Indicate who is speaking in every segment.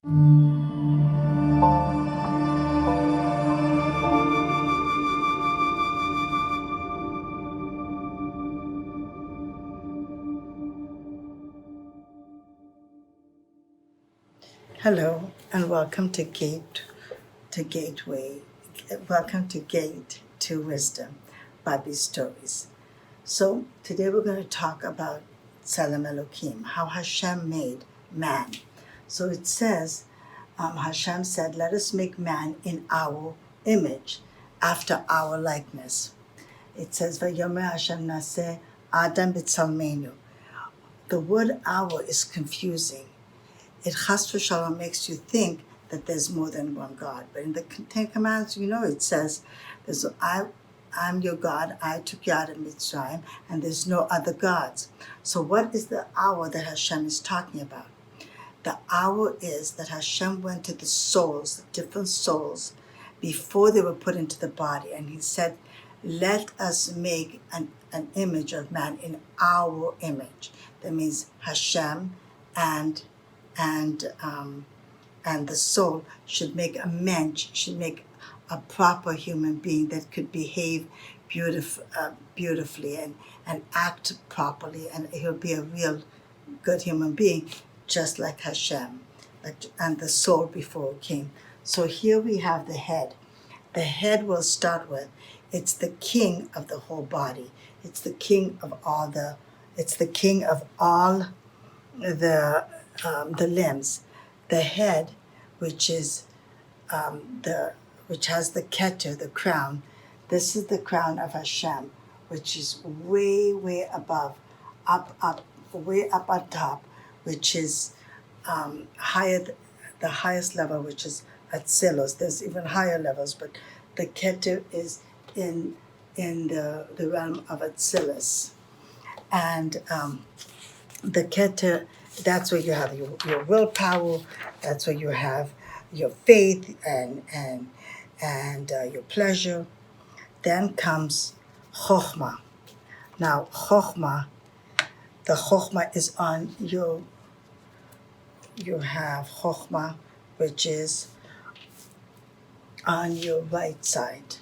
Speaker 1: Hello and welcome to Gateway. Welcome to Gate to Wisdom, Bible Stories. So today we're going to talk about Tselem Elohim, how Hashem made man. So it says, Hashem said, "Let us make man in our image, after our likeness." It says, "Vayomer Hashem Naseh Adam b'Tzalmenu." The word "our" is confusing. It chas v'shalom makes you think that there's more than one God. But in the Ten Commandments, it says, I'm your God, I took you out of Mitzrayim, and there's no other gods. So what is the hour that Hashem is talking about? The hour is that Hashem went to the souls, the different souls, before they were put into the body. And he said, let us make an image of man in our image. That means Hashem and the soul should make a mensch, should make a proper human being that could behave beautifully and act properly, and he'll be a real good human being, just like Hashem, and the soul before it came. So here we have the head. The head we'll start with. It's the king of the whole body. It's the king of all the limbs. The head, which is which has the keter, the crown. This is the crown of Hashem, which is way above, way up on top, which is higher, the highest level, which is Atzilus. There's even higher levels, but the keter is in the realm of Atzilus, and the keter. That's where you have your willpower. That's where you have your faith and your pleasure. Then comes chokhmah. Now chokhmah, the chokhmah is on your. You have chokhmah, which is on your right side.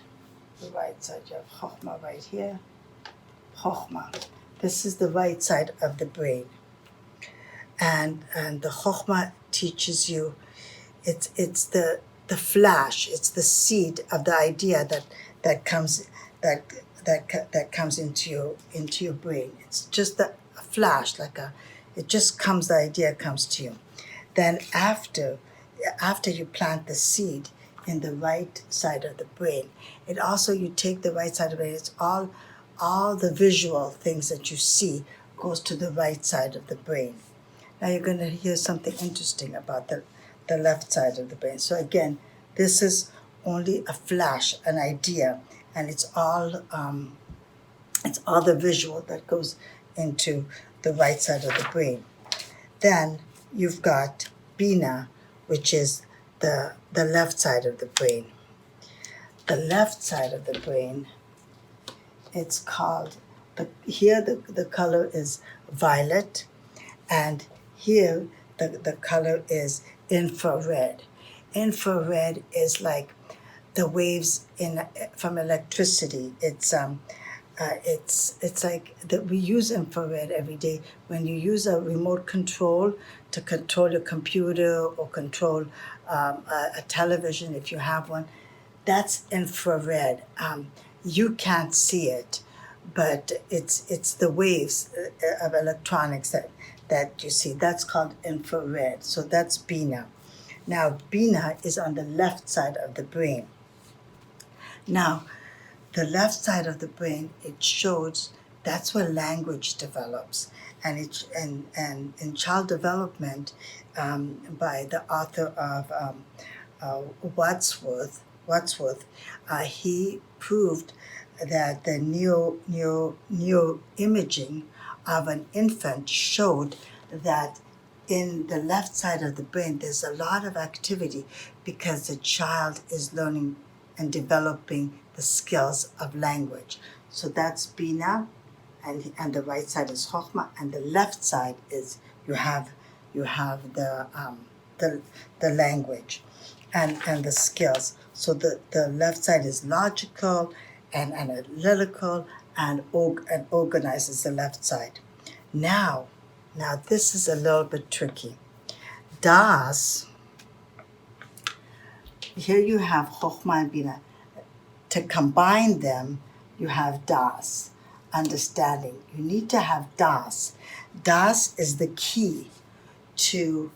Speaker 1: The right side. You have chokhmah right here. Chokhmah. This is the right side of the brain. And the chokhmah teaches you, it's the flash, it's the seed of the idea that comes into your brain. It's just a flash, the idea comes to you. Then after you plant the seed in the right side of the brain, it also, you take the right side of the brain. It's all the visual things that you see goes to the right side of the brain. Now you're going to hear something interesting about the left side of the brain. So again, this is only a flash, an idea, and it's all the visual that goes into the right side of the brain. Then you've got Bina, which is the left side of the brain. The left side of the brain, it's called, here the color is violet, and here, the color is infrared. Infrared is like the waves from electricity. It's like that we use infrared every day. When you use a remote control to control your computer or control a television, if you have one, that's infrared. You can't see it, but it's the waves of electronics that you see. That's called infrared. So that's Bina. Now, Bina is on the left side of the brain. Now, the left side of the brain, it shows that's where language develops. And in child development, by the author of Wadsworth, he proved that the neuroimaging of an infant showed that in the left side of the brain there's a lot of activity because the child is learning and developing the skills of language. So that's Bina, and the right side is Chokhmah, and the left side is you have the the language and the skills. So the left side is logical and analytical and organizes the left side. Now this is a little bit tricky. Das, here you have Chokhmah and Bina. To combine them, you have Das, understanding. You need to have Das. Das is the key to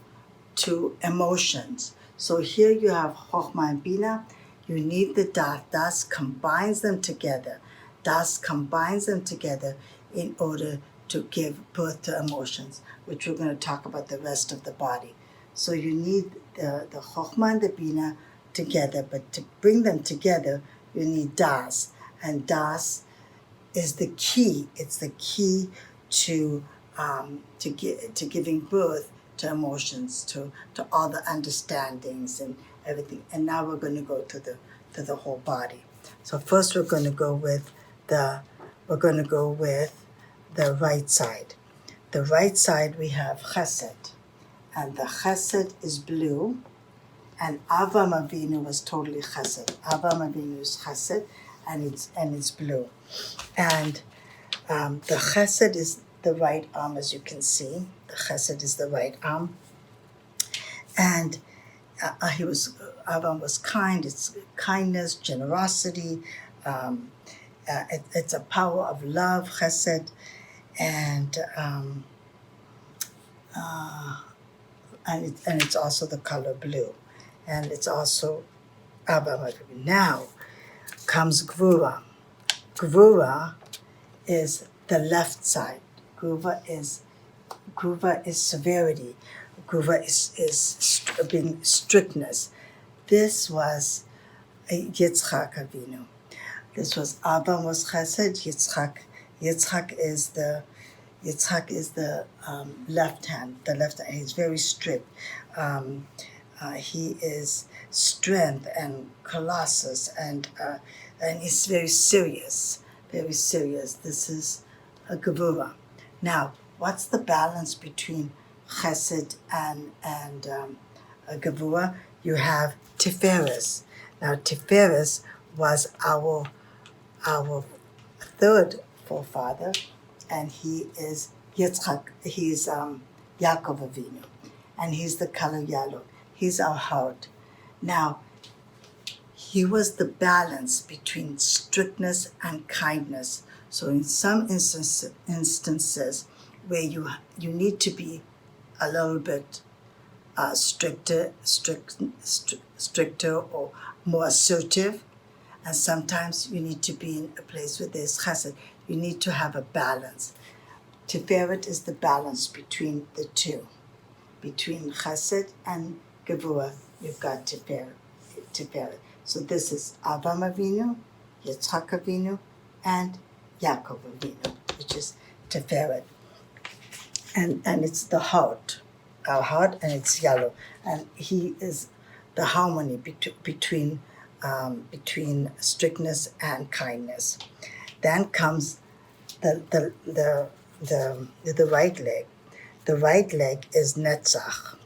Speaker 1: emotions. So here you have Chokhmah and Bina. You need the Das. Das combines them together. Das combines them together in order to give birth to emotions, which we're going to talk about the rest of the body. So you need the Chokhmah and the Bina together, but to bring them together, you need Das. And Das is the key. It's the key to giving birth to emotions, to all the understandings and everything. And now we're going to go to the whole body. So first we're going to go with the right side. The right side we have Chesed, and the Chesed is blue, and Avraham Avinu was totally Chesed. Avraham Avinu is Chesed, and it's blue, and the Chesed is the right arm, as you can see. The Chesed is the right arm, and Avraham was kind. It's kindness, generosity. It's a power of love, Chesed, and it's also the color blue, and it's also Avraham Avinu. Now comes Gvura. Gvura is the left side. Gvura is severity. Gvura is being strictness. This was Yitzchak Avinu. This was Abraham was Chesed. Yitzchak is the left hand. The left hand. He's very strict. He is strength and colossus, and he's very serious. Very serious. This is a Gevurah. Now, what's the balance between Chesed and a Gevurah? You have Tiferes. Now, Tiferes was our third forefather, and he is Yitzchak. He's Yaakov Avinu, and he's the color yellow. He's our heart. Now, he was the balance between strictness and kindness. So in some instances where you need to be a little bit stricter or more assertive, and sometimes you need to be in a place where there's chesed. You need to have a balance. Tiferet is the balance between the two. Between chesed and gevurah, you've got Tiferet. So this is Avraham Avinu, Yitzchak Avinu, and Yaakov Avinu, which is Tiferet. And it's the heart, our heart, and it's yellow. And he is the harmony between strictness and kindness. Then comes the right leg. The right leg is Netzach.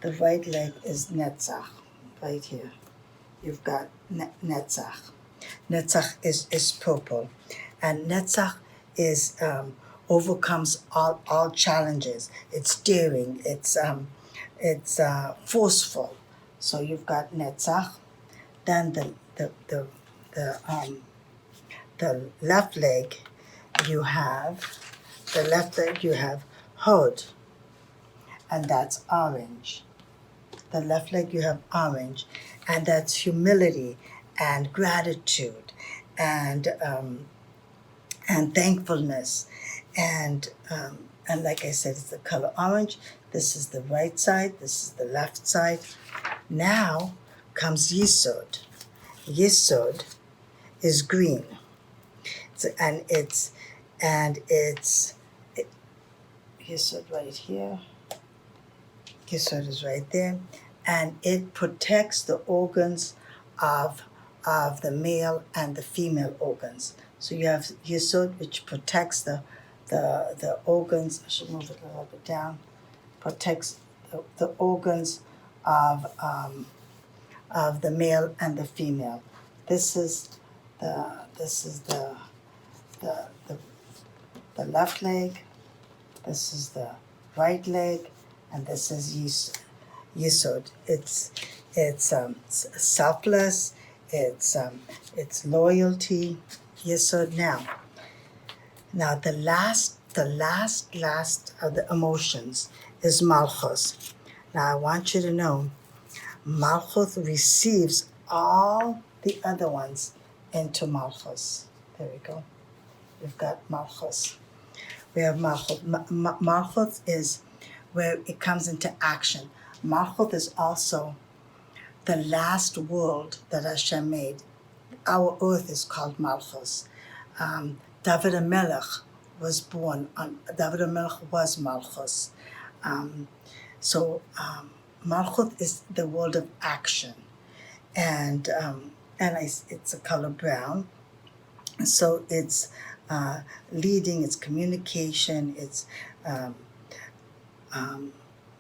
Speaker 1: The right leg is Netzach, right here. You've got Netzach. Netzach is purple, and Netzach is overcomes all challenges. It's daring. It's forceful. So you've got Netzach. Then the left leg, you have Hod, and that's orange. The left leg you have orange, and that's humility and gratitude and thankfulness, and like I said, it's the color orange. This is the right side. This is the left side. Now comes Yisod. Yisod is green, Yisod right here. Yisod is right there, and it protects the organs of the male and the female organs. So you have Yisod, which protects the organs. I should move it a little bit down. Protects the organs of the male and the female. This is the, the, the left leg, this is the right leg, and this is Yisod. It's selfless, it's loyalty, Yisod. Now the last of the emotions is Malchus. Now I want you to know, Malchus receives all the other ones into Malchus. There we go. We've got Malchus. We have Malchus. Malchus is where it comes into action. Malchus is also the last world that Hashem made. Our earth is called Malchus. David HaMelech was born on. David HaMelech was Malchus. Malchut is the world of action, and it's a color brown. So it's leading, it's communication, it's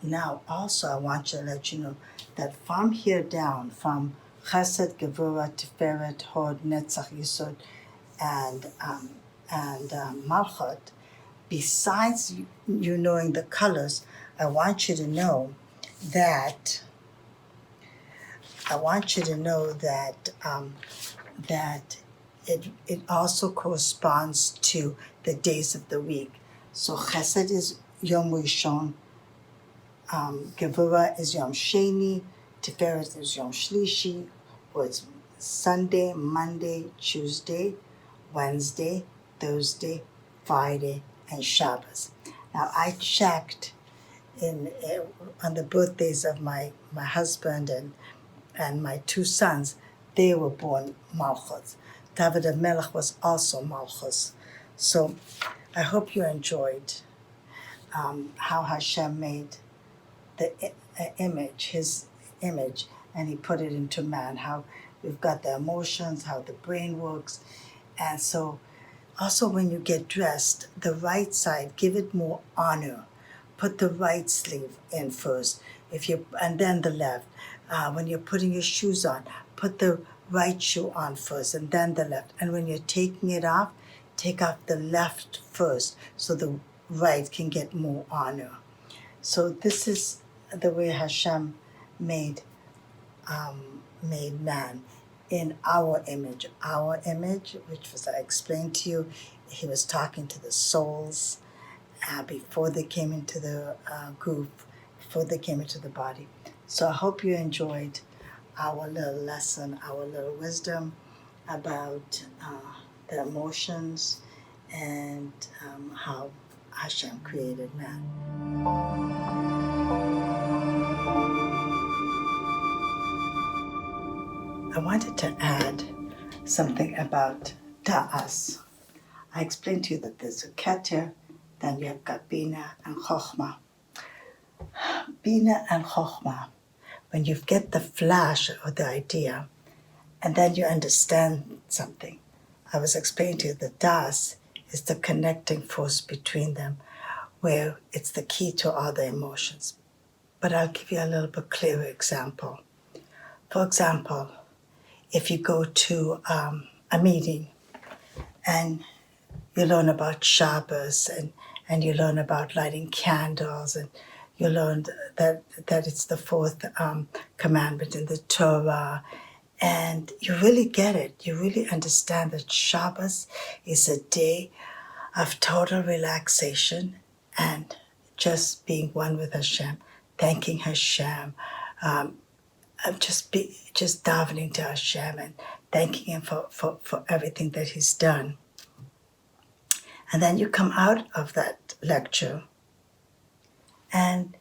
Speaker 1: now also I want to let you know that from here down, from Chesed, Gevurah, Tiferet, Hod, Netzach, Yisod, and Malchut, besides you knowing the colors, I want you to know that it also corresponds to the days of the week. So Chesed is Yom Rishon, Gevurah is Yom Sheni, Tiferet is Yom Shlishi, or it's Sunday, Monday, Tuesday, Wednesday, Thursday, Friday, and Shabbos. Now I checked on the birthdays of my husband and my two sons. They were born Malchus. David HaMelech was also Malchus. So I hope you enjoyed how Hashem made the his image, and he put it into man, how we've got the emotions, how the brain works. And so also when you get dressed, the right side, give it more honor. Put the right sleeve in first, and then the left. When you're putting your shoes on, put the right shoe on first, and then the left. And when you're taking it off, take off the left first, so the right can get more honor. So this is the way Hashem made man in our image. Our image, which was, I explained to you, he was talking to the souls before they came into the group, before they came into the body. So I hope you enjoyed our little lesson, our little wisdom about the emotions and how Hashem created man. I wanted to add something about Da'as. I explained to you that there's a Keter, then you have got Bina and Chokhmah. Bina and Chokhmah, when you get the flash or the idea, and then you understand something. I was explaining to you that Das is the connecting force between them, where it's the key to all the emotions. But I'll give you a little bit clearer example. For example, if you go to a meeting and you learn about Shabbos and you learn about lighting candles, and you learn that it's the fourth commandment in the Torah, and you really get it. You really understand that Shabbos is a day of total relaxation and just being one with Hashem, thanking Hashem, just davening to Hashem and thanking Him for everything that He's done. And then you come out of that lecture and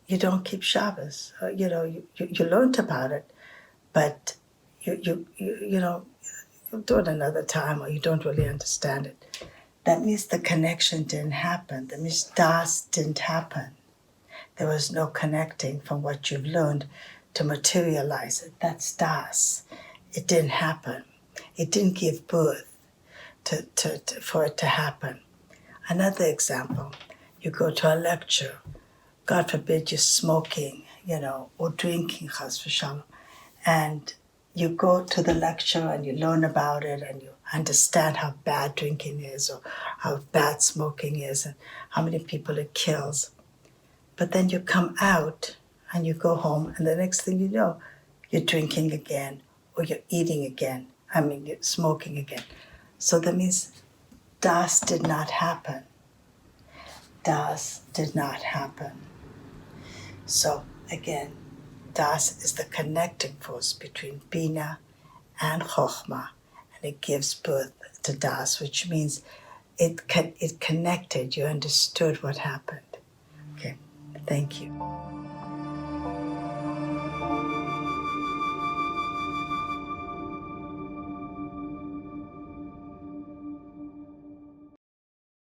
Speaker 1: you don't keep Shabbos. You learned about it, but you do it another time, or you don't really understand it. That means the connection didn't happen. That means Das didn't happen. There was no connecting from what you've learned to materialize it. That's Das. It didn't happen. It didn't give birth for it to happen. Another example, you go to a lecture God forbid, you're smoking, or drinking, chas v'shalom, and you go to the lecture and you learn about it and you understand how bad drinking is or how bad smoking is and how many people it kills. But then you come out and you go home and the next thing you know, you're drinking again or you're eating again. You're smoking again. So that means das did not happen. Das did not happen. So again, das is the connecting force between Bina and Chokhmah, and it gives birth to Das, which means it connected, you understood what happened. Okay, thank you.